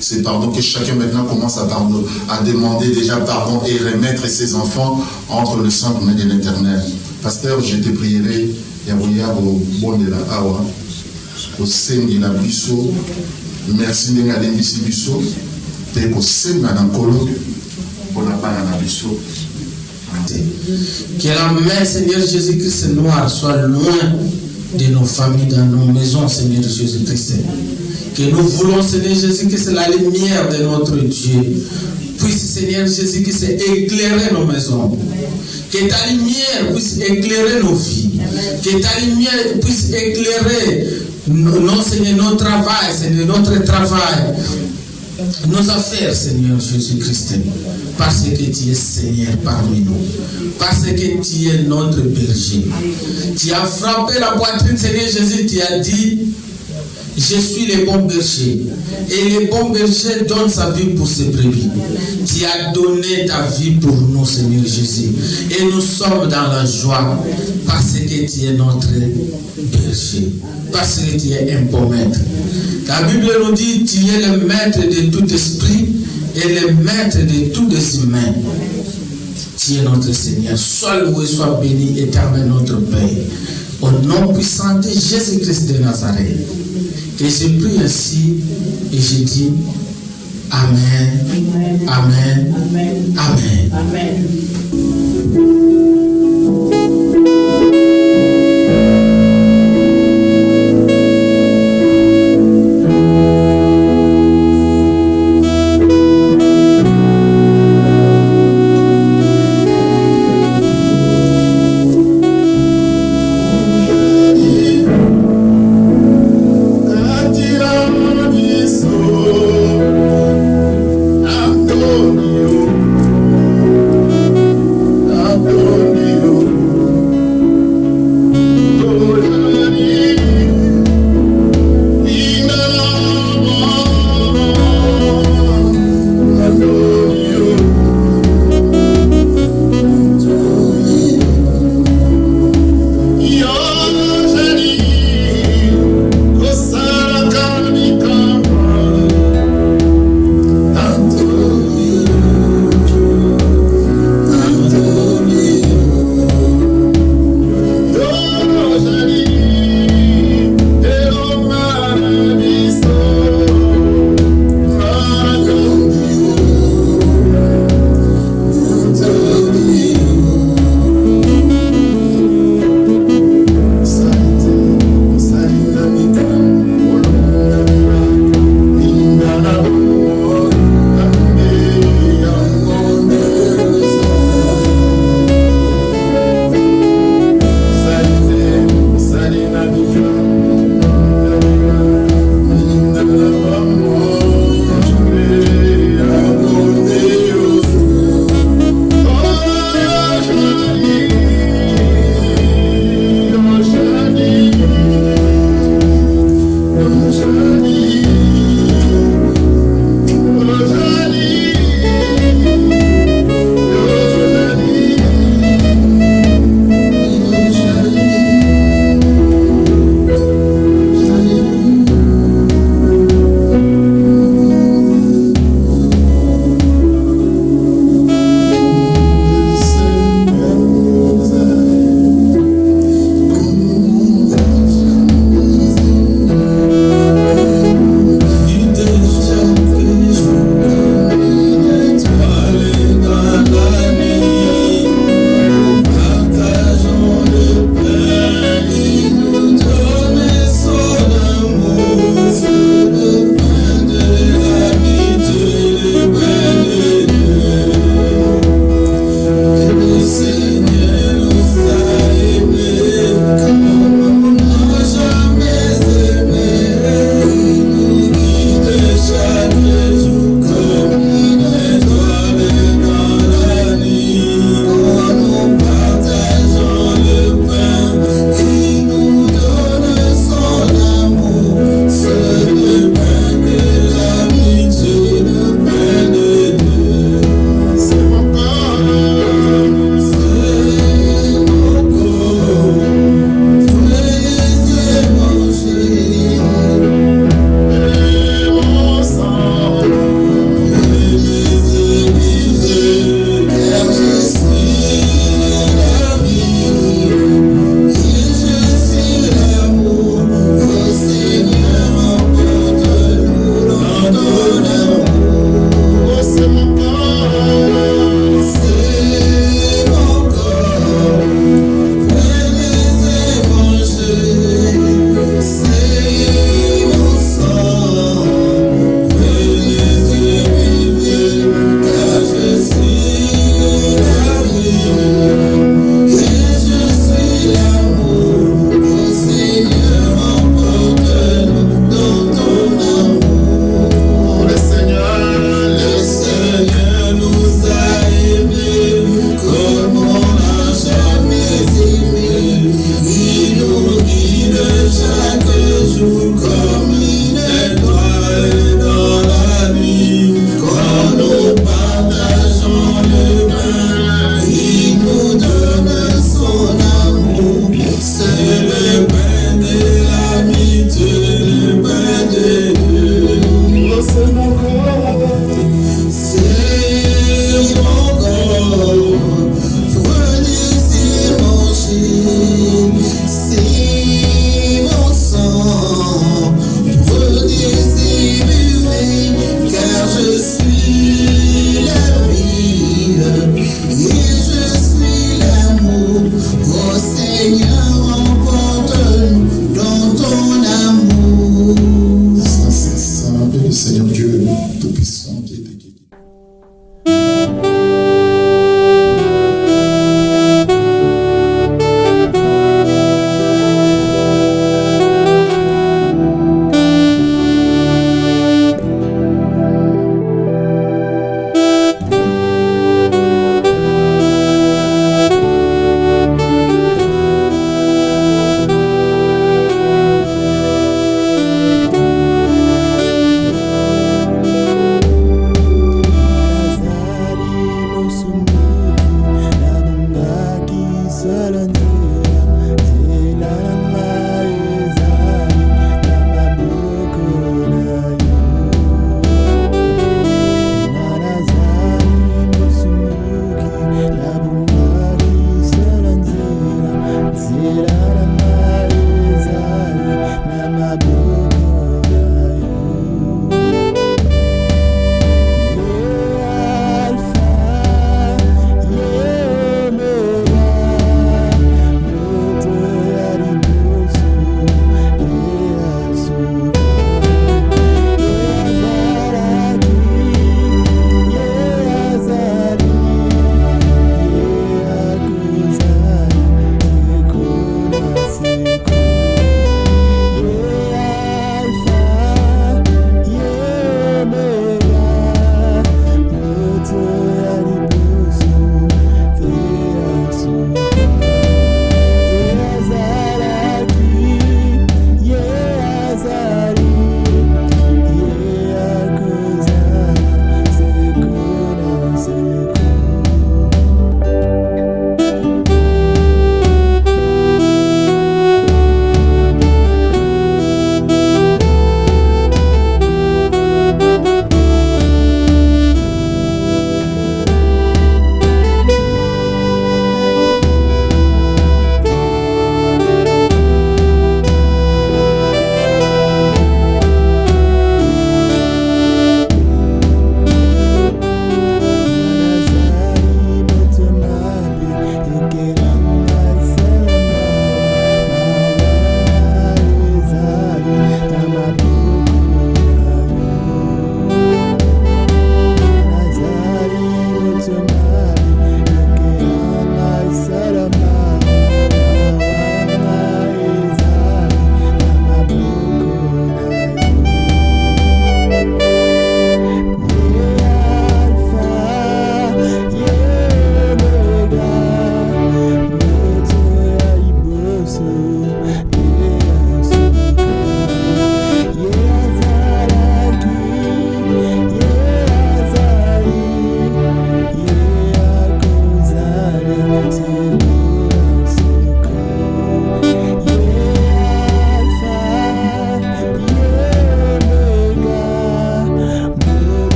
C'est pardon que chacun maintenant commence à demander déjà pardon et remettre ses enfants entre le centre de l'Éternel. Pasteur, je te prierai, Yabouya, au bon de la Awa, au sein de la Bissot, merci de la Bissot, et au sein de la Colo, pour la part de la Bissot. Que la main, Seigneur Jésus-Christ, noire soit loin de nos familles, dans nos maisons, Seigneur Jésus-Christ. Que nous voulons, Seigneur Jésus-Christ, la lumière de notre Dieu. Puisse, Seigneur Jésus-Christ, éclairer nos maisons. Que ta lumière puisse éclairer nos vies. Que ta lumière puisse éclairer Seigneur, notre travail, Seigneur, notre travail. Nos affaires, Seigneur Jésus-Christ, parce que tu es Seigneur parmi nous, parce que tu es notre berger. Tu as frappé la poitrine, Seigneur Jésus, tu as dit, je suis le bon berger. Et le bon berger donne sa vie pour ses brebis. Tu as donné ta vie pour nous, Seigneur Jésus. Et nous sommes dans la joie parce que tu es notre berger. Parce que tu es un bon maître. La Bible nous dit, tu es le maître de tout esprit et le maître de tous les humains. Tu es notre Seigneur. Sois loué, sois béni, éternel notre Père. Au nom puissant de Jésus-Christ de Nazareth. Et je prie ainsi et je dis Amen, Amen, Amen, Amen. Amen. Antonio. Seigneur Dieu Tout-Puissant.